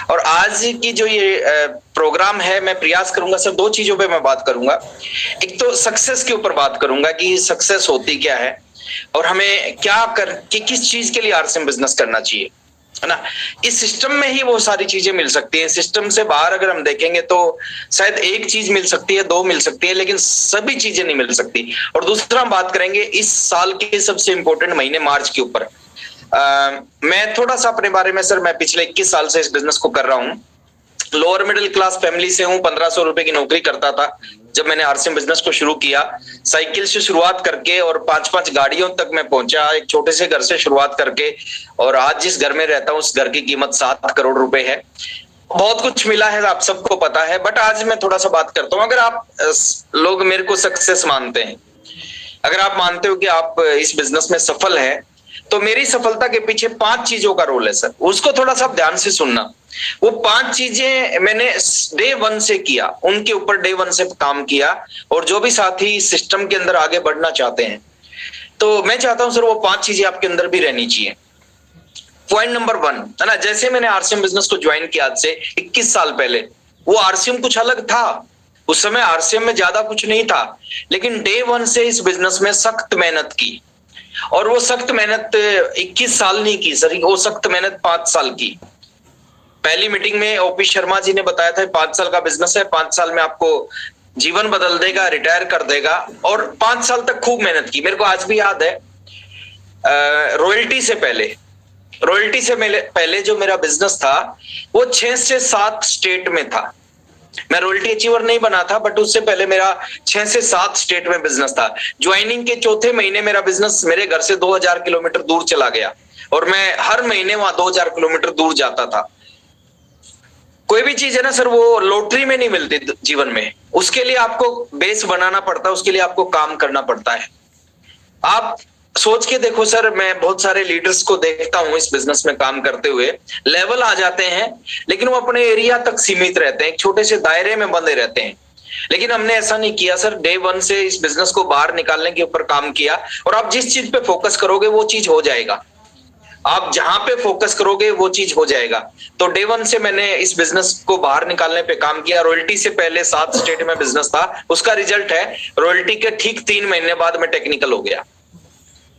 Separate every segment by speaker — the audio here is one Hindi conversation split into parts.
Speaker 1: और आज की जो ये प्रोग्राम है, मैं प्रयास करूंगा सर दो चीजों पे मैं बात करूंगा। एक तो सक्सेस के ऊपर बात करूंगा कि सक्सेस होती क्या है और हमें क्या कर कि किस चीज के लिए आरसीएम बिजनेस करना चाहिए, है ना। इस सिस्टम में ही वो सारी चीजें मिल सकती हैं। सिस्टम से बाहर अगर हम देखेंगे तो शायद एक चीज मिल सकती है, दो मिल सकती है, लेकिन सभी चीजें नहीं मिल सकती। और दूसरा हम बात करेंगे इस साल के सबसे इंपॉर्टेंट महीने मार्च के ऊपर। मैं थोड़ा सा अपने बारे में सर, मैं पिछले 21 साल से इस बिजनेस को कर रहा हूँ। लोअर मिडिल क्लास फैमिली से हूँ, 1500 रुपए की नौकरी करता था जब मैंने आरसीएम बिजनेस को शुरू किया। साइकिल से शुरुआत करके और 5-5 गाड़ियों तक मैं पहुंचा, एक छोटे से घर से शुरुआत करके, और आज जिस घर में रहता हूँ उस घर की कीमत 7 करोड़ रुपए है। बहुत कुछ मिला है, आप सबको पता है। बट आज मैं थोड़ा सा बात करता हूँ, अगर आप लोग मेरे को सक्सेस मानते हैं, अगर आप मानते हो कि आप इस बिजनेस में सफल है, तो मेरी सफलता के पीछे 5 चीजों का रोल है सर। उसको थोड़ा सा ध्यान से सुनना। वो 5 चीजें मैंने डे 1 से किया, उनके ऊपर डे 1 से काम किया। और जो भी साथी सिस्टम के अंदर आगे बढ़ना चाहते हैं, तो मैं चाहता हूं सर वो 5 चीजें आपके अंदर भी रहनी चाहिए। पॉइंट नंबर 1, है ना, जैसे मैंने आरसीएम बिजनेस को ज्वाइन किया आज से 21 साल पहले, वो आरसीएम कुछ अलग था। उस समय आरसीएम में ज्यादा कुछ नहीं था, लेकिन डे 1 से इस बिजनेस में सख्त मेहनत की। और वो सख्त मेहनत 21 साल नहीं की सर, वो सख्त मेहनत 5 साल की। पहली मीटिंग में ओपी शर्मा जी ने बताया था 5 साल का बिजनेस है, 5 साल में आपको जीवन बदल देगा, रिटायर कर देगा। और 5 साल तक खूब मेहनत की। मेरे को आज भी याद है, रॉयल्टी से पहले जो मेरा बिजनेस था वो 6 से 7 स्टेट में था। मैं रॉयल्टी अचीवर नहीं बना था, बट उससे पहले मेरा 6 से 7 स्टेट में बिजनेस था। ज्वाइनिंग के चौथे महीने मेरा बिजनेस मेरे घर से 2000 किलोमीटर दूर चला गया, और मैं हर महीने वहां 2000 किलोमीटर दूर जाता था। कोई भी चीज है ना सर, वो लॉटरी में नहीं मिलती जीवन में। उसके लिए आपको बेस बनाना पड़ता है, उसके लिए आपको काम करना पड़ता है। आप सोच के देखो सर, मैं बहुत सारे लीडर्स को देखता हूं इस बिजनेस में काम करते हुए, लेवल आ जाते हैं लेकिन वो अपने एरिया तक सीमित रहते हैं, एक छोटे से दायरे में बंधे रहते हैं। लेकिन हमने ऐसा नहीं किया सर, डे 1 से इस बिजनेस को बाहर निकालने के ऊपर काम किया। और आप जिस चीज पे फोकस करोगे वो चीज हो जाएगा। आप जहां पे फोकस करोगे वो चीज हो जाएगा। तो डे 1 से मैंने इस बिजनेस को बाहर निकालने पे काम किया। रॉयल्टी से पहले 7 स्टेट में बिजनेस था, उसका रिजल्ट है रॉयल्टी के ठीक 3 महीने बाद मैं टेक्निकल हो गया।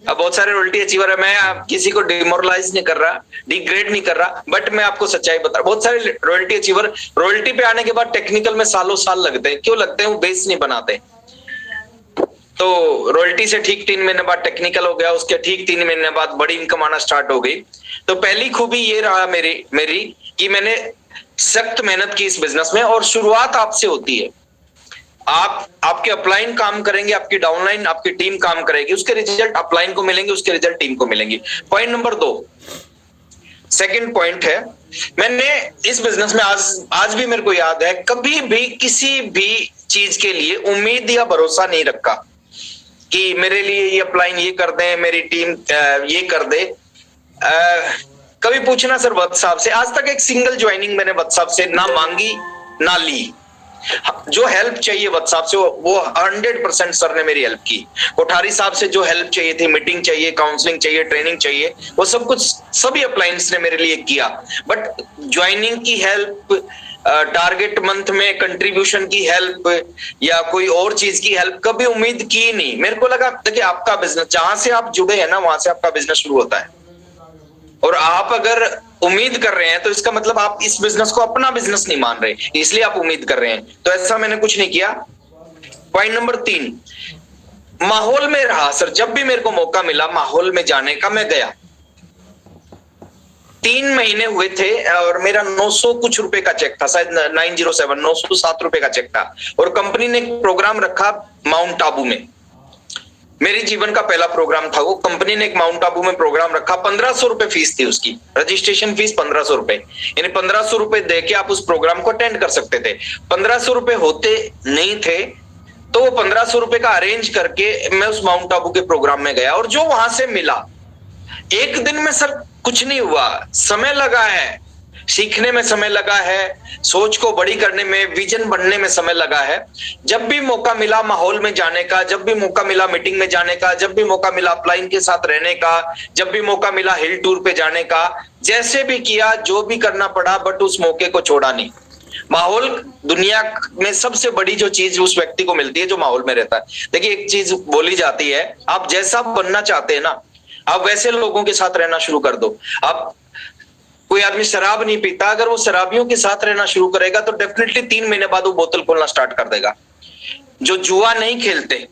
Speaker 1: अब बहुत सारे रॉयल्टी अचीवर है, मैं किसी को डिमोरलाइज नहीं कर रहा, डिग्रेड नहीं कर रहा, बट मैं आपको सच्चाई बता रहा। बहुत सारे रॉयल्टी अचीवर रॉयल्टी पे आने के बाद टेक्निकल में सालों साल लगते हैं। क्यों लगते हैं? वो बेस नहीं बनाते। तो रॉयल्टी से ठीक 3 महीने बाद टेक्निकल हो गया, उसके ठीक 3 महीने बाद बड़ी इनकम आना स्टार्ट हो गई। तो पहली खूबी ये रहा मेरी कि मैंने सख्त मेहनत की इस बिजनेस में। और शुरुआत आपसे होती है। आपके अपलाइन काम करेंगे, आपकी डाउनलाइन, आपकी टीम काम करेगी, उसके रिजल्ट अपलाइन को मिलेंगे, उसके रिजल्ट टीम को मिलेंगे। पॉइंट नंबर 2, सेकंड पॉइंट है, मैंने इस बिजनेस में आज भी मेरे को याद है, कभी भी किसी भी चीज के लिए उम्मीद या भरोसा नहीं रखा कि मेरे लिए ये अपलाइन ये कर दे, मेरी टीम ये कर दे। कभी पूछना सर वत्स साहब से, आज तक एक सिंगल ज्वाइनिंग मैंने वत्स साहब से ना मांगी ना ली। जो हेल्प चाहिए वत्स साहब से वो 100% सर ने मेरी हेल्प की। कोठारी साहब से जो हेल्प चाहिए थी, मीटिंग चाहिए, काउंसलिंग चाहिए, ट्रेनिंग चाहिए, वो सब कुछ सभी अपलाइंस ने मेरे लिए किया। बट ज्वाइनिंग की हेल्प, टारगेट मंथ में कंट्रीब्यूशन की हेल्प या कोई और चीज की हेल्प कभी उम्मीद की नहीं। मेरे को लगा देखिए, आपका बिजनेस जहां से आप जुड़े हैं ना, वहां से आपका बिजनेस शुरू होता है। और आप अगर उम्मीद कर रहे हैं तो इसका मतलब आप इस बिजनेस को अपना बिजनेस नहीं मान रहे, इसलिए आप उम्मीद कर रहे हैं। तो ऐसा मैंने कुछ नहीं किया। पॉइंट नंबर 3, माहौल में रहा सर। जब भी मेरे को मौका मिला माहौल में जाने का, मैं गया। 3 महीने हुए थे और मेरा 900 कुछ रुपए का चेक था, शायद 907 रुपए का चेक था। और कंपनी ने एक प्रोग्राम रखा माउंट आबू में, मेरी जीवन का पहला प्रोग्राम था वो। कंपनी ने एक माउंट आबू में प्रोग्राम रखा, 1500 रुपए फीस थी उसकी, रजिस्ट्रेशन फीस 1500 रुपए। यानी 1500 रुपए देके आप उस प्रोग्राम को अटेंड कर सकते थे। 1500 रुपए होते नहीं थे, तो वो 1500 रुपए का अरेंज करके मैं उस माउंट आबू के प्रोग्राम में गया। और जो वहां से मिला, एक दिन में सर कुछ नहीं हुआ, समय लगा है। सीखने में समय लगा है, सोच को बड़ी करने में, विजन बनने में समय लगा है। जब भी मौका मिला माहौल में जाने का, जब भी मौका मिला मीटिंग में जाने का, जब भी मौका मिला अपलाइन के साथ रहने का, जब भी मौका मिला हिल टूर पे जाने का, जैसे भी किया, जो भी करना पड़ा, बट उस मौके को छोड़ा नहीं। माहौल दुनिया में सबसे बड़ी जो चीज उस व्यक्ति को मिलती है जो माहौल में रहता है। देखिए एक चीज बोली जाती है, आप जैसा बनना चाहते हैं ना, आप वैसे लोगों के साथ रहना शुरू कर दो। आप कोई आदमी शराब नहीं पीता, अगर वो शराबियों के साथ रहना शुरू करेगा तो डेफिनेटली 3 महीने बाद वो बोतल खोलना स्टार्ट कर देगा। जो जुआ नहीं खेलते,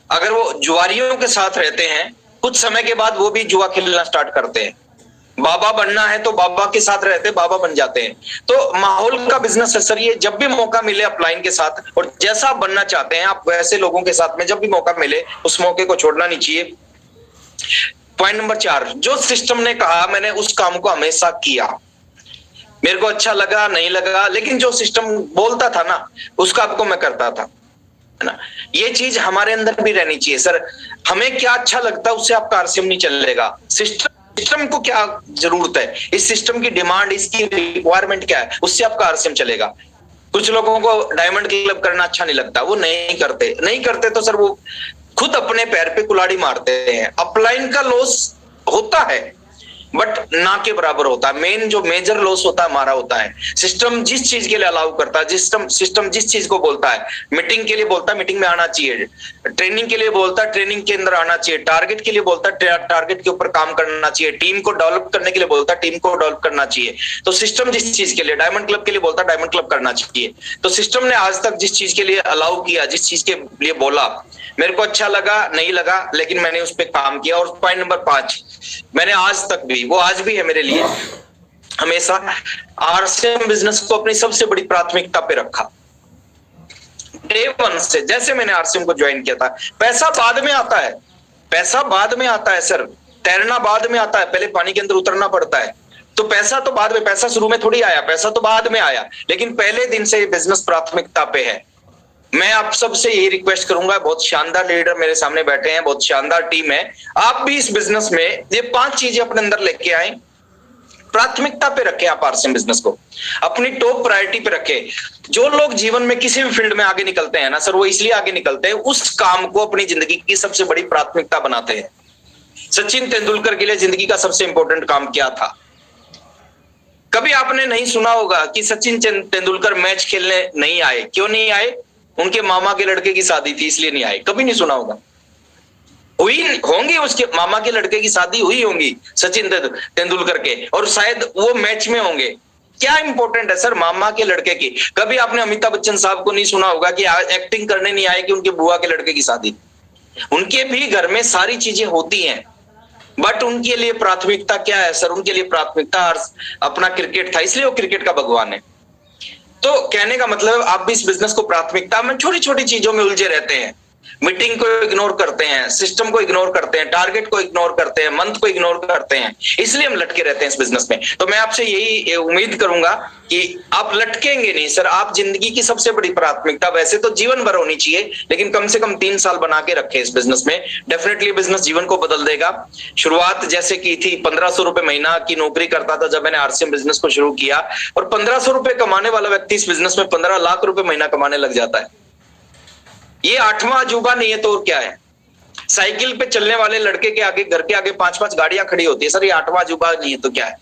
Speaker 1: अगर वो जुआरियों के साथ रहते हैं, कुछ समय के बाद वो भी जुआ खेलना स्टार्ट करते हैं। बाबा बनना है तो बाबा के साथ रहते बाबा बन जाते हैं। तो माहौल का बिजनेस है सर ये, जब भी मौका मिले अपलाइन के साथ, और जैसा आप बनना चाहते हैं आप वैसे लोगों के साथ में जब भी मौका मिले उस मौके को छोड़ना नहीं चाहिए। पॉइंट नंबर 4, जो सिस्टम ने कहा मैंने उस काम को हमेशा किया। मेरे को अच्छा लगा नहीं लगा, लेकिन जो सिस्टम बोलता था ना उस काम को मैं करता था, है ना। ये चीज हमारे अंदर भी रहनी चाहिए सर। हमें क्या अच्छा लगता है उससे आपका आरसीएम नहीं चलेगा। सिस्टम को क्या जरूरत है, इस सिस्टम की डिमांड, इसकी रिक्वायरमेंट क्या है, उससे आपका आरसीएम चलेगा। कुछ लोगों को डायमंड क्लब करना अच्छा नहीं लगता, वो नहीं करते तो सर वो खुद अपने पैर पे कुल्हाड़ी मारते हैं। अपलाइन का लॉस होता है बट ना के बराबर होता है। मेन जो मेजर लॉस होता है हमारा होता है। सिस्टम जिस चीज के लिए अलाउ करता है, सिस्टम जिस चीज को बोलता है, मीटिंग के लिए बोलता है मीटिंग में आना चाहिए, ट्रेनिंग के लिए बोलता है ट्रेनिंग के अंदर आना चाहिए, टारगेट के लिए बोलता है टारगेट के ऊपर काम करना चाहिए, टीम को डेवलप करने के लिए बोलता है टीम को डेवलप करना चाहिए। तो सिस्टम जिस चीज के लिए, डायमंड क्लब के लिए बोलता है डायमंड क्लब करना चाहिए। तो सिस्टम ने आज तक जिस चीज के लिए अलाउ किया, जिस चीज के लिए बोला, मेरे को अच्छा लगा नहीं लगा, लेकिन मैंने उस पर काम किया। और पॉइंट नंबर 5, मैंने आज तक भी, वो आज भी है मेरे लिए, हमेशा आरसीएम बिजनेस को अपनी सबसे बड़ी प्राथमिकता पे रखा। डे 1 से, जैसे मैंने आरसीएम को ज्वाइन किया था, पैसा बाद में आता है, पैसा बाद में आता है सर, तैरना बाद में आता है, पहले पानी के अंदर उतरना पड़ता है। तो पैसा तो बाद में, पैसा शुरू में थोड़ी आया, पैसा तो बाद में आया, लेकिन पहले दिन से ये बिजनेस प्राथमिकता पे है। मैं आप सबसे यही रिक्वेस्ट करूंगा, बहुत शानदार लीडर मेरे सामने बैठे हैं, बहुत शानदार टीम है, आप भी इस बिजनेस में ये 5 चीजें अपने अंदर लेके आए, प्राथमिकता पे रखें। आप आरसीएम बिजनेस को अपनी टॉप प्रायोरिटी पे रखें। जो लोग जीवन में किसी भी फील्ड में आगे निकलते हैं ना सर, वो इसलिए आगे निकलते हैं, उस काम को अपनी जिंदगी की सबसे बड़ी प्राथमिकता बनाते हैं। सचिन तेंदुलकर के लिए जिंदगी का सबसे इंपॉर्टेंट काम क्या था? कभी आपने नहीं सुना होगा कि सचिन तेंदुलकर मैच खेलने नहीं आए। क्यों नहीं आए? उनके मामा के लड़के की शादी थी इसलिए नहीं आए। कभी नहीं सुना होगा। हुई होंगी, उसके मामा के लड़के की शादी हुई होंगी सचिन तेंदुलकर के, और शायद वो मैच में होंगे। क्या इंपॉर्टेंट है सर मामा के लड़के की? कभी आपने अमिताभ बच्चन साहब को नहीं सुना होगा कि एक्टिंग करने नहीं आए कि उनके बुआ के लड़के की शादी। उनके भी घर में सारी चीजें होती हैं, बट उनके लिए प्राथमिकता क्या है सर? उनके लिए प्राथमिकता अपना क्रिकेट था, इसलिए वो क्रिकेट का भगवान है। तो कहने का मतलब आप भी इस बिजनेस को प्राथमिकता में छोटी छोटी चीजों में उलझे रहते हैं, मीटिंग को इग्नोर करते हैं, सिस्टम को इग्नोर करते हैं, टारगेट को इग्नोर करते हैं, मंथ को इग्नोर करते हैं, इसलिए हम लटके रहते हैं इस बिजनेस में। तो मैं आपसे यही उम्मीद करूंगा कि आप लटकेंगे नहीं सर। आप जिंदगी की सबसे बड़ी प्राथमिकता वैसे तो जीवन भर होनी चाहिए, लेकिन कम से कम 3 साल बना के रखें इस बिजनेस में। डेफिनेटली बिजनेस जीवन को बदल देगा। शुरुआत जैसे की थी, 1500 रुपए महीना की नौकरी करता था जब मैंने आरसीएम बिजनेस को शुरू किया, और 1500 रुपए कमाने वाला व्यक्ति इस बिजनेस में 15 लाख रुपए महीना कमाने लग जाता है। ये 8वां अजूबा नहीं है तो और क्या है? साइकिल पे चलने वाले लड़के के आगे, घर के आगे 5-5 गाड़ियां खड़ी होती है सर, ये 8वां अजूबा नहीं है तो क्या है?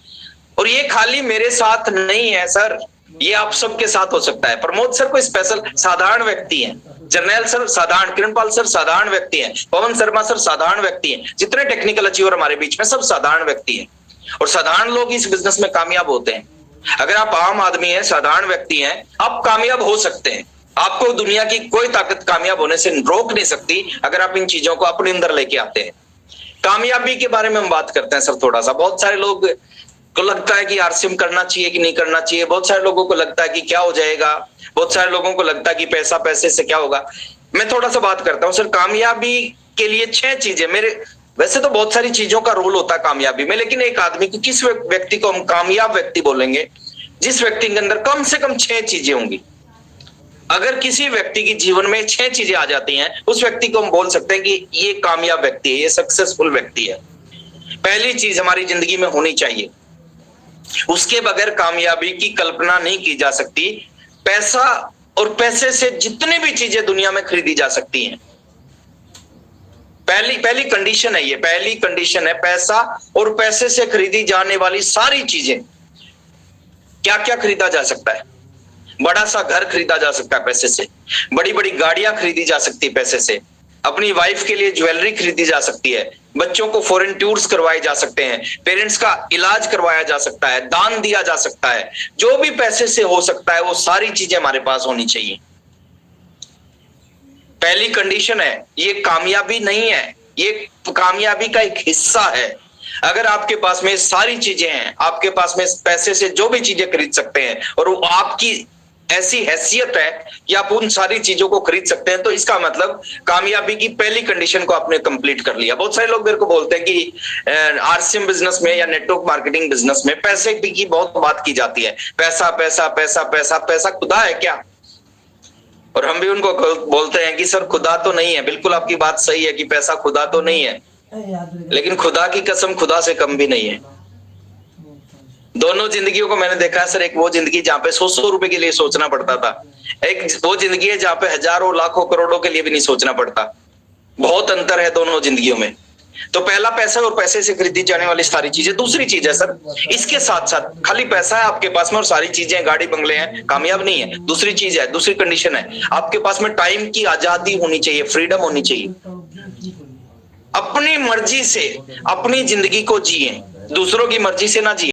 Speaker 1: और ये खाली मेरे साथ नहीं है सर, ये आप सबके साथ हो सकता है। प्रमोद सर कोई स्पेशल साधारण व्यक्ति हैं, जर्नैल सर साधारण, किरणपाल सर साधारण व्यक्ति हैं, पवन शर्मा सर साधारण व्यक्ति हैं, जितने टेक्निकल अचीवर हमारे बीच में सब साधारण व्यक्ति हैं। और साधारण लोग इस बिजनेस में कामयाब होते हैं। अगर आप आम आदमी हैं, साधारण व्यक्ति हैं, आप कामयाब हो सकते हैं। आपको दुनिया की कोई ताकत कामयाब होने से रोक नहीं सकती अगर आप इन चीजों को अपने अंदर लेके आते हैं। कामयाबी के बारे में हम बात करते हैं सर थोड़ा सा। बहुत सारे लोग को लगता है कि आरसीएम करना चाहिए कि नहीं करना चाहिए, बहुत सारे लोगों को लगता है कि क्या हो जाएगा, बहुत सारे लोगों को लगता है कि पैसे से क्या होगा। मैं थोड़ा सा बात करता हूँ सर। कामयाबी के लिए 6 चीजें, मेरे वैसे तो बहुत सारी चीजों का रोल होता है कामयाबी में, लेकिन एक आदमी को, किस व्यक्ति को हम कामयाब व्यक्ति बोलेंगे? जिस व्यक्ति के अंदर कम से कम 6 चीजें होंगी। अगर किसी व्यक्ति की जीवन में 6 चीजें आ जाती हैं, उस व्यक्ति को हम बोल सकते हैं कि ये कामयाब व्यक्ति है, ये सक्सेसफुल व्यक्ति है। पहली चीज हमारी जिंदगी में होनी चाहिए, उसके बगैर कामयाबी की कल्पना नहीं की जा सकती। पैसा और पैसे से जितनी भी चीजें दुनिया में खरीदी जा सकती हैं। पहली कंडीशन है, ये पहली कंडीशन है, पैसा और पैसे से खरीदी जाने वाली सारी चीजें। क्या क्या खरीदा जा सकता है? बड़ा सा घर खरीदा जा सकता है पैसे से, बड़ी बड़ी गाड़ियां खरीदी जा सकती है पैसे से, अपनी वाइफ के लिए ज्वेलरी खरीदी जा सकती है, बच्चों को फॉरेन टूर्स करवाए जा सकते हैं, पेरेंट्स का इलाज करवाया जा सकता है, दान दिया जा सकता है। जो भी पैसे से हो सकता है वो सारी चीजें हमारे पास होनी चाहिए। पहली कंडीशन है, ये कामयाबी नहीं है, ये कामयाबी का एक हिस्सा है। अगर आपके पास में सारी चीजें हैं, आपके पास में पैसे से जो भी चीजें खरीद सकते हैं और वो आपकी ऐसी हैसियत है कि आप उन सारी चीजों को खरीद सकते हैं, तो इसका मतलब कामयाबी की पहली कंडीशन को आपने कंप्लीट कर लिया। बहुत सारे लोग मेरे को बोलते हैं कि आरसीएम बिजनेस में या नेटवर्क मार्केटिंग बिजनेस में पैसे की बहुत बात की जाती है। पैसा पैसा पैसा पैसा पैसा खुदा है क्या? और हम भी उनको बोलते हैं कि सर खुदा तो नहीं है। बिल्कुल आपकी बात सही है कि पैसा खुदा तो नहीं है, लेकिन खुदा की कसम खुदा से कम भी नहीं है। दोनों जिंदगियों को मैंने देखा है सर। एक वो जिंदगी जहां पे 100 रुपए के लिए सोचना पड़ता था, एक वो जिंदगी है जहां पे हजारों लाखों करोड़ों के लिए भी नहीं सोचना पड़ता। बहुत अंतर है दोनों जिंदगियों में। तो पहला पैसा और पैसे से खरीदी जाने वाली सारी चीजें। दूसरी चीज है सर, इसके साथ साथ खाली पैसा है आपके पास में और सारी चीजें गाड़ी बंगले हैं, कामयाब नहीं है। दूसरी चीज है, दूसरी कंडीशन है, आपके पास में टाइम की आजादी होनी चाहिए, फ्रीडम होनी चाहिए। अपनी मर्जी से अपनी जिंदगी को जिए, दूसरों की मर्जी से ना जिए।